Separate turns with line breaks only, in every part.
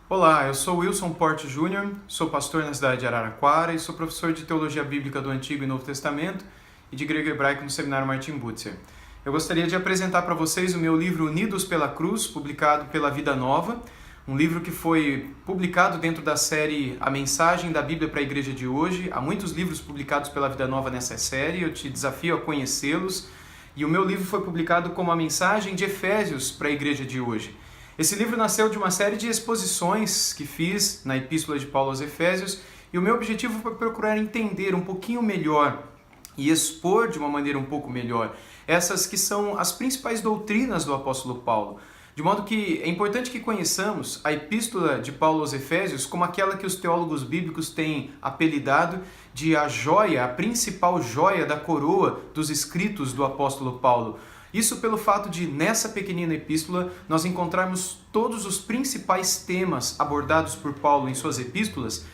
Olá, eu sou Wilson Porte Júnior, sou pastor na cidade de Araraquara e sou professor de Teologia Bíblica do Antigo e Novo Testamento e de Grego e Hebraico no Seminário Martin Butzer. Eu gostaria de apresentar para vocês o meu livro Unidos pela Cruz, publicado pela Vida Nova, um livro que foi publicado dentro da série A Mensagem da Bíblia para a Igreja de Hoje. Há muitos livros publicados pela Vida Nova nessa série, eu te desafio a conhecê-los. E o meu livro foi publicado como a Mensagem de Efésios para a Igreja de Hoje. Esse livro nasceu de uma série de exposições que fiz na Epístola de Paulo aos Efésios e o meu objetivo foi procurar entender um pouquinho melhor e expor de uma maneira um pouco melhor essas que são as principais doutrinas do apóstolo Paulo. De modo que é importante que conheçamos a Epístola de Paulo aos Efésios como aquela que os teólogos bíblicos têm apelidado de a joia, a principal joia da coroa dos escritos do apóstolo Paulo. Isso pelo fato de, nessa pequenina epístola, nós encontrarmos todos os principais temas abordados por Paulo em suas epístolas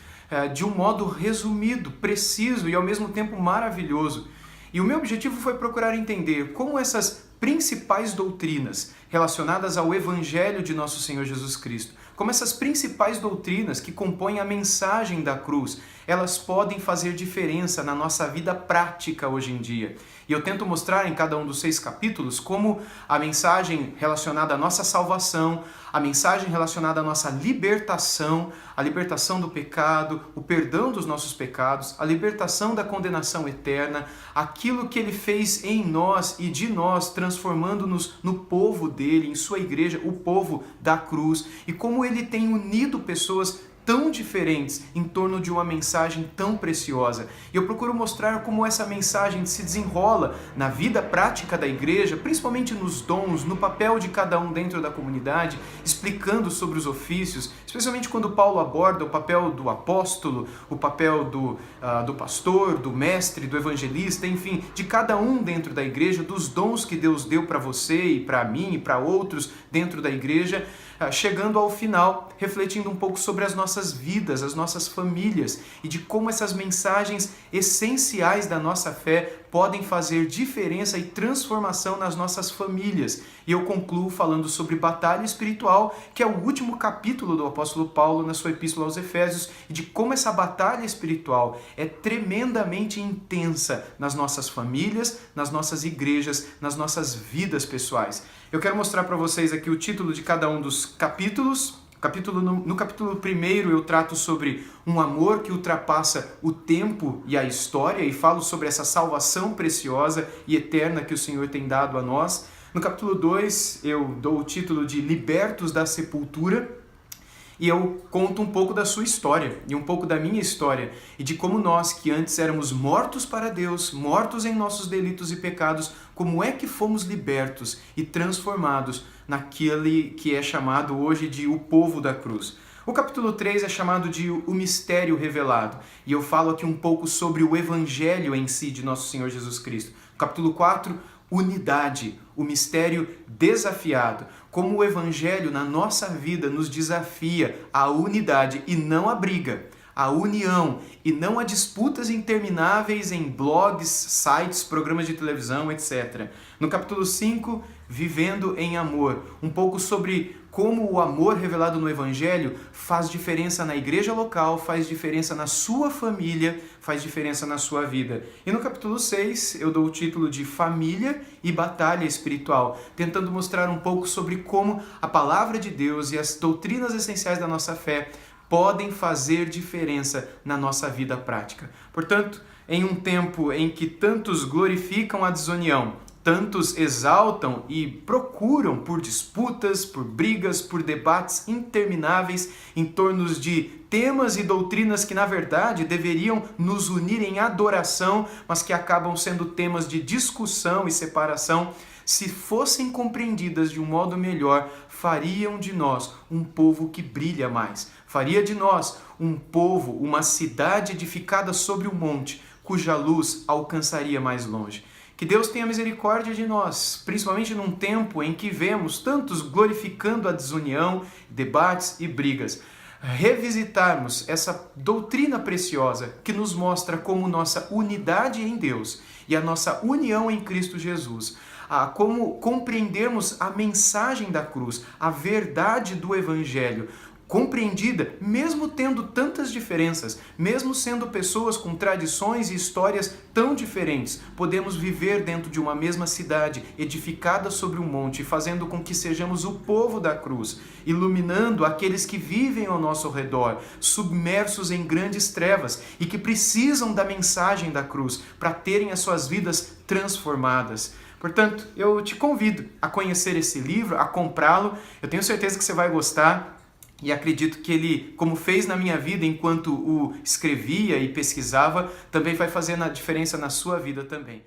de um modo resumido, preciso e ao mesmo tempo maravilhoso. E o meu objetivo foi procurar entender como essas principais doutrinas relacionadas ao Evangelho de nosso Senhor Jesus Cristo, como essas principais doutrinas que compõem a mensagem da cruz, elas podem fazer diferença na nossa vida prática hoje em dia. E eu tento mostrar em cada um dos 6 capítulos como a mensagem relacionada à nossa salvação, a mensagem relacionada à nossa libertação, a libertação do pecado, o perdão dos nossos pecados, a libertação da condenação eterna, aquilo que Ele fez em nós e de nós, transformando-nos no povo dele, em sua igreja, o povo da cruz, e como Ele tem unido pessoas tão diferentes em torno de uma mensagem tão preciosa. E eu procuro mostrar como essa mensagem se desenrola na vida prática da igreja, principalmente nos dons, no papel de cada um dentro da comunidade, explicando sobre os ofícios, especialmente quando Paulo aborda o papel do apóstolo, o papel do pastor, do mestre, do evangelista, enfim, de cada um dentro da igreja, dos dons que Deus deu para você e para mim e para outros dentro da igreja, chegando ao final, refletindo um pouco sobre as nossas vidas, as nossas famílias e de como essas mensagens essenciais da nossa fé podem fazer diferença e transformação nas nossas famílias. E eu concluo falando sobre batalha espiritual, que é o último capítulo do apóstolo Paulo na sua epístola aos Efésios, e de como essa batalha espiritual é tremendamente intensa nas nossas famílias, nas nossas igrejas, nas nossas vidas pessoais. Eu quero mostrar para vocês aqui o título de cada um dos capítulos. No capítulo 1 eu trato sobre um amor que ultrapassa o tempo e a história e falo sobre essa salvação preciosa e eterna que o Senhor tem dado a nós. No capítulo 2 eu dou o título de Libertos da Sepultura e eu conto um pouco da sua história e um pouco da minha história e de como nós, que antes éramos mortos para Deus, mortos em nossos delitos e pecados, como é que fomos libertos e transformados naquele que é chamado hoje de o povo da cruz. O capítulo 3 é chamado de o mistério revelado, e eu falo aqui um pouco sobre o evangelho em si de nosso Senhor Jesus Cristo. O capítulo 4, unidade, o mistério desafiado, como o evangelho na nossa vida nos desafia à unidade e não à briga, à união e não a disputas intermináveis em blogs, sites, programas de televisão, etc. No capítulo 5, vivendo em amor, um pouco sobre como o amor revelado no Evangelho faz diferença na igreja local, faz diferença na sua família, faz diferença na sua vida. E no capítulo 6 eu dou o título de Família e Batalha Espiritual, tentando mostrar um pouco sobre como a palavra de Deus e as doutrinas essenciais da nossa fé podem fazer diferença na nossa vida prática. Portanto, em um tempo em que tantos glorificam a desunião, tantos exaltam e procuram por disputas, por brigas, por debates intermináveis em torno de temas e doutrinas que, na verdade, deveriam nos unir em adoração, mas que acabam sendo temas de discussão e separação, se fossem compreendidas de um modo melhor, fariam de nós um povo que brilha mais. Faria de nós um povo, uma cidade edificada sobre o monte, cuja luz alcançaria mais longe. Que Deus tenha misericórdia de nós, principalmente num tempo em que vemos tantos glorificando a desunião, debates e brigas. revisitarmos essa doutrina preciosa que nos mostra como nossa unidade em Deus e a nossa união em Cristo Jesus, como compreendermos a mensagem da cruz, a verdade do Evangelho, compreendida mesmo tendo tantas diferenças, mesmo sendo pessoas com tradições e histórias tão diferentes, podemos viver dentro de uma mesma cidade, edificada sobre um monte, fazendo com que sejamos o povo da cruz, iluminando aqueles que vivem ao nosso redor, submersos em grandes trevas e que precisam da mensagem da cruz para terem as suas vidas transformadas. Portanto, eu te convido a conhecer esse livro, a comprá-lo. Eu tenho certeza que você vai gostar. E acredito que ele, como fez na minha vida enquanto o escrevia e pesquisava, também vai fazer a diferença na sua vida também.